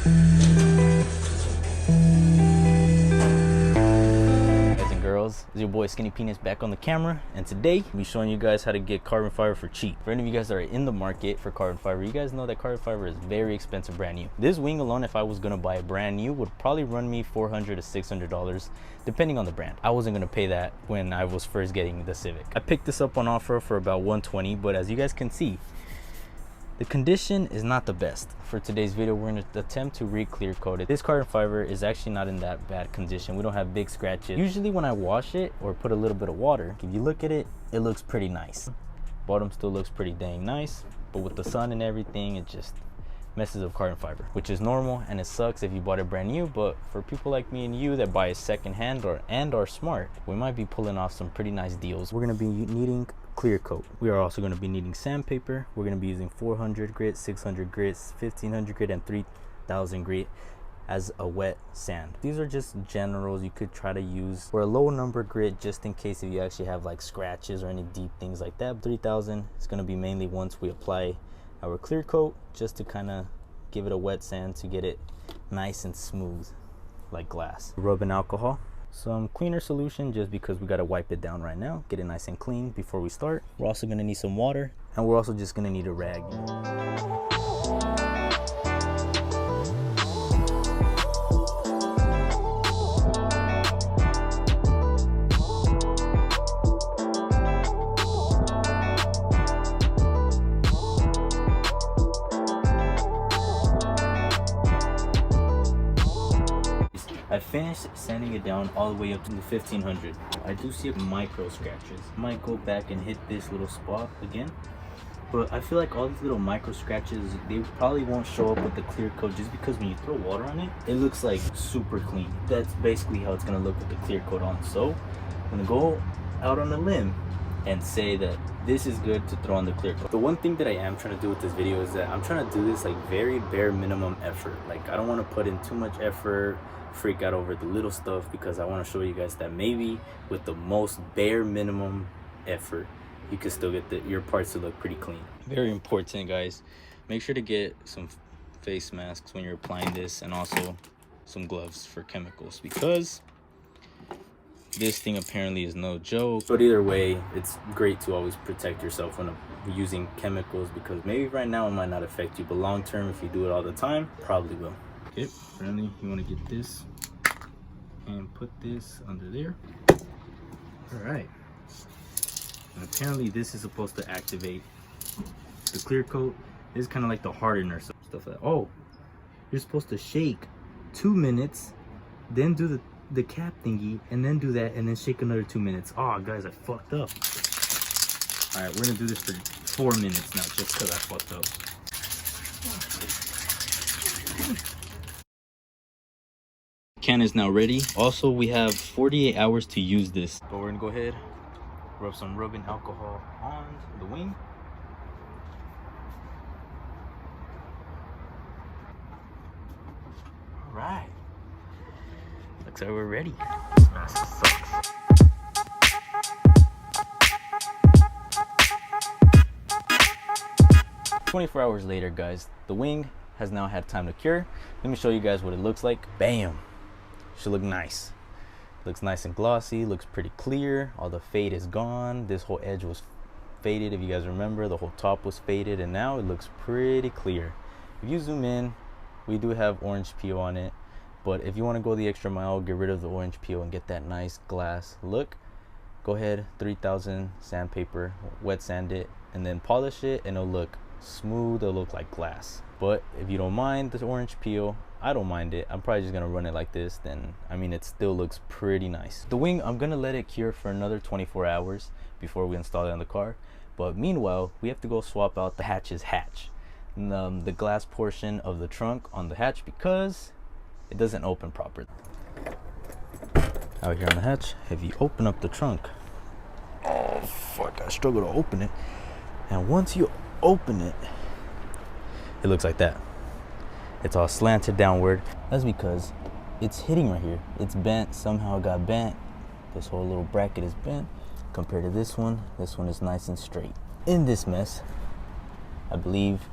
Guys and girls, it's your boy Skinny Penis back on the camera, and today I'll be showing you guys how to get carbon fiber for cheap. For any of you guys that are in the market for carbon fiber, you guys know that carbon fiber is very expensive brand new. This wing alone, if I was gonna buy it brand new, would probably run me $400 to $600 depending on the brand. I wasn't gonna pay that when I was first getting the Civic. I picked this up on offer for about $120, but as you guys can see, the condition is not the best. For today's video, we're going to attempt to re-clear coat it. This carbon fiber is actually not in that bad condition. We don't have big scratches. Usually when I wash it or put a little bit of water, if you look at it, it looks pretty nice. Bottom still looks pretty dang nice, but with the sun and everything, it just messes up carbon fiber, which is normal, and it sucks if you bought it brand new. But for people like me and you that buy it secondhand and are smart, we might be pulling off some pretty nice deals. We're going to be needing clear coat. We are also going to be needing sandpaper. We're going to be using 400 grit, 600 grit, 1500 grit, and 3000 grit as a wet sand. These are just generals you could try to use for a low number grit, just in case if you actually have like scratches or any deep things like that. 3000 is going to be mainly once we apply our clear coat, just to kind of give it a wet sand to get it nice and smooth like glass. Rub in alcohol, some cleaner solution, just because we got to wipe it down right now, get it nice and clean before we start. We're also going to need some water, and we're also just going to need a rag. I finished sanding it down all the way up to the 1500. I do see micro scratches. Might go back and hit this little spot again, but I feel like all these little micro scratches, they probably won't show up with the clear coat, just because when you throw water on it, it looks like super clean. That's basically how it's gonna look with the clear coat on. So I'm gonna go out on a limb and say that this is good to throw on the clear coat. The one thing that I am trying to do with this video is that I'm trying to do this like very bare minimum effort. Like, I don't want to put in too much effort, freak out over the little stuff, because I want to show you guys that maybe with the most bare minimum effort, you can still get your parts to look pretty clean. Very important, guys, make sure to get some face masks when you're applying this, and also some gloves for chemicals, because this thing apparently is no joke. But either way, it's great to always protect yourself when using chemicals, because maybe right now it might not affect you, but long term, if you do it all the time, probably will. Okay, finally, you want to get this and put this under there. All right, and apparently this is supposed to activate the clear coat. This is kind of like the hardener, so stuff like that. Oh, you're supposed to shake 2 minutes, then do the cap thingy, and then do that, and then shake another 2 minutes. Oh guys, I fucked up. All right, we're gonna do this for 4 minutes now, just because I fucked up. Can is now ready. Also, we have 48 hours to use this, but we're gonna go ahead, rub some rubbing alcohol on the wing. All right, looks like we're ready. This mask sucks. "24 hours later, guys, the wing has now had time to cure. Let me show you guys what it looks like. Bam! Should look nice. Looks nice and glossy, looks pretty clear. All the fade is gone. This whole edge was faded, if you guys remember. The whole top was faded, and now it looks pretty clear. If you zoom in, we do have orange peel on it, but if you want to go the extra mile, get rid of the orange peel and get that nice glass look, go ahead, 3000 sandpaper, wet sand it, and then polish it, and it'll look smooth. It'll look like glass. But if you don't mind the orange peel, I don't mind it. I'm probably just gonna run it like this. Then, I mean, it still looks pretty nice. The wing, I'm gonna let it cure for another 24 hours before we install it on the car. But meanwhile, we have to go swap out the hatch's hatch, the glass portion of the trunk on the hatch, because it doesn't open properly. Out here on the hatch, if you open up the trunk, oh fuck, I struggle to open it. And once you open it, it looks like that. It's all slanted downward. That's because it's hitting right here. It's bent, somehow it got bent. This whole little bracket is bent compared to this one. This one is nice and straight. In this mess, I believe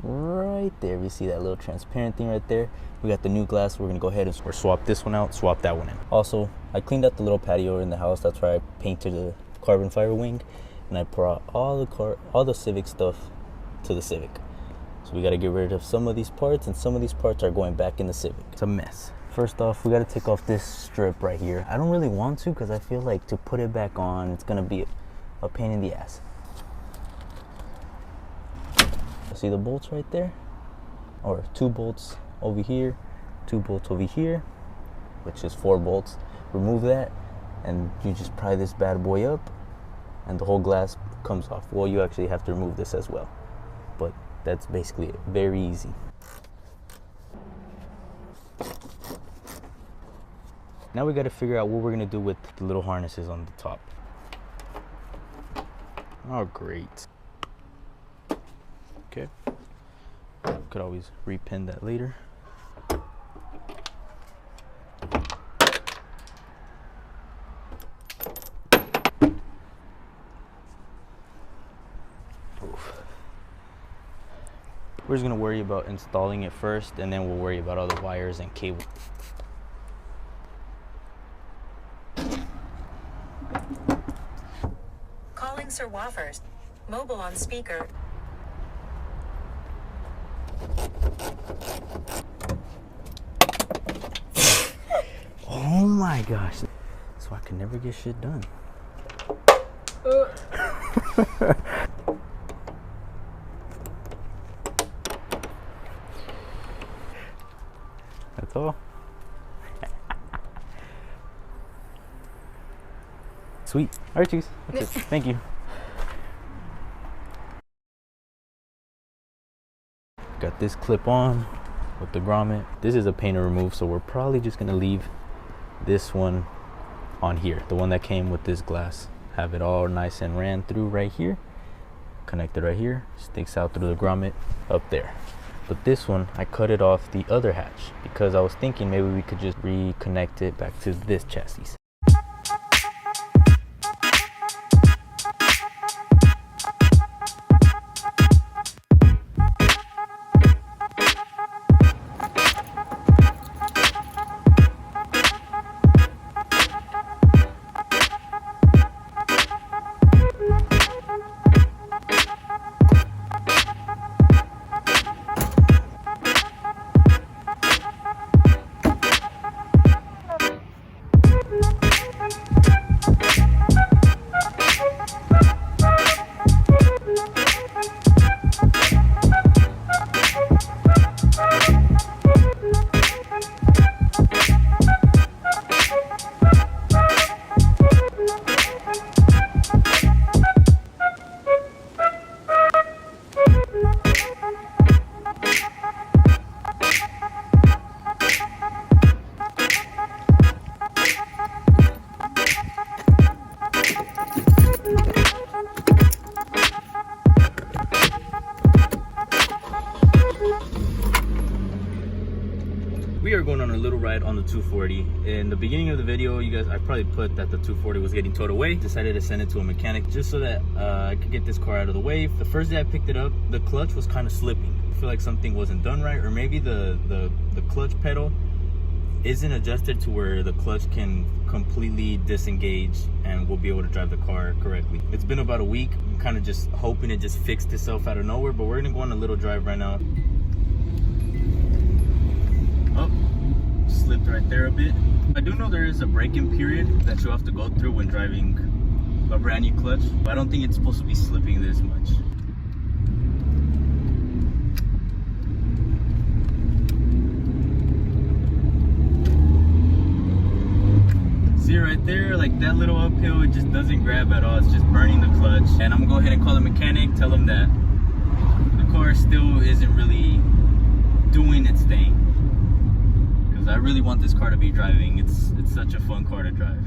right there. You see that little transparent thing right there? We got the new glass. We're gonna go ahead and swap this one out, swap that one in. Also, I cleaned out the little patio in the house. That's where I painted the carbon fiber wing, and I brought all the Civic stuff to the Civic. So we got to get rid of some of these parts, and some of these parts are going back in the Civic. It's a mess. First off, we got to take off this strip right here. I don't really want to because I feel like to put it back on, it's going to be a pain in the ass. See the bolts right there? Or 2 bolts over here, 2 bolts over here, which is 4 bolts. Remove that, and you just pry this bad boy up, and the whole glass comes off. Well, you actually have to remove this as well, but that's basically it. Very easy. Now we got to figure out what we're going to do with the little harnesses on the top. Oh, great. Okay. Could always repin that later. We're just gonna worry about installing it first, and then we'll worry about all the wires and cable. Calling Sir Waffers. Mobile on speaker. Oh my gosh. So I can never get shit done. That's all. Sweet. All right, cheese. That's it. Thank you. Got this clip on with the grommet. This is a paint to remove, so we're probably just gonna leave this one on here, the one that came with this glass. Have it all nice and ran through right here, connected right here, sticks out through the grommet up there. But this one, I cut it off the other hatch because I was thinking maybe we could just reconnect it back to this chassis. We are going on a little ride on the 240. In the beginning of the video, you guys, I probably put that the 240 was getting towed away. Decided to send it to a mechanic just so that I could get this car out of the way. The first day I picked it up, the clutch was kind of slipping. I feel like something wasn't done right, or maybe the clutch pedal isn't adjusted to where the clutch can completely disengage and we'll be able to drive the car correctly. It's been about a week. I'm kind of just hoping it just fixed itself out of nowhere, but we're gonna go on a little drive right now. Oh, slipped right there a bit. I do know there is a break-in period that you have to go through when driving a brand new clutch, but I don't think it's supposed to be slipping this much. See right there, like that little uphill, it just doesn't grab at all. It's just burning the clutch. And I'm gonna go ahead and call the mechanic, tell him that the car still isn't really doing its thing. I really want this car to be driving. It's such a fun car to drive.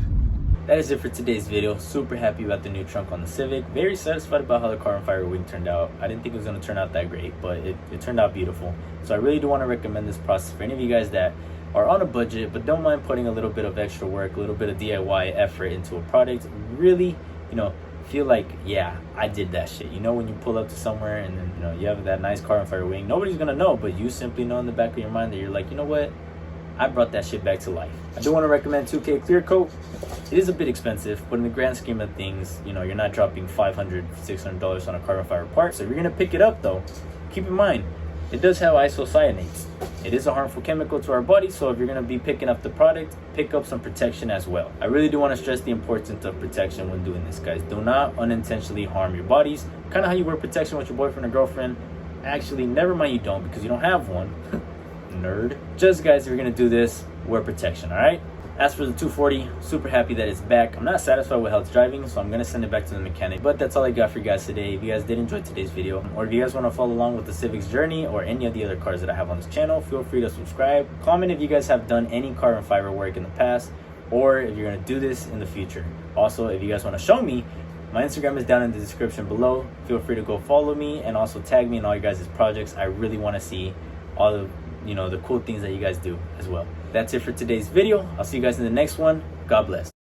That is it for today's video. Super happy about the new trunk on the Civic. Very satisfied about how the carbon fiber wing turned out. I didn't think it was going to turn out that great, but it turned out beautiful. So I really do want to recommend this process for any of you guys that are on a budget but don't mind putting a little bit of extra work, a little bit of DIY effort into a product. Really, feel like, yeah, I did that shit. You know, when you pull up to somewhere and then, you know, you have that nice carbon fiber wing, nobody's gonna know, but you simply know in the back of your mind that you're like, you know what, I brought that shit back to life. I do want to recommend 2K Clear Coat. It is a bit expensive, but in the grand scheme of things, you know, you're not dropping $500, $600 on a carbon fiber part. So if you're gonna pick it up though, keep in mind, it does have isocyanates. It is a harmful chemical to our body, so if you're gonna be picking up the product, pick up some protection as well. I really do want to stress the importance of protection when doing this, guys. Do not unintentionally harm your bodies. Kind of how you wear protection with your boyfriend or girlfriend. Actually, never mind, you don't, because you don't have one. Nerd. Just guys, if you're gonna do this, wear protection, all right? As for the 240, super happy that it's back. I'm not satisfied with how it's driving, so I'm gonna send it back to the mechanic. But that's all I got for you guys today. If you guys did enjoy today's video, or if you guys want to follow along with the Civic's journey or any of the other cars that I have on this channel, feel free to subscribe. Comment if you guys have done any carbon fiber work in the past, or if you're gonna do this in the future. Also, if you guys want to show me, my Instagram is down in the description below. Feel free to go follow me and also tag me in all your guys' projects. I really want to see all of, you know, the cool things that you guys do as well. That's it for today's video. I'll see you guys in the next one. God bless.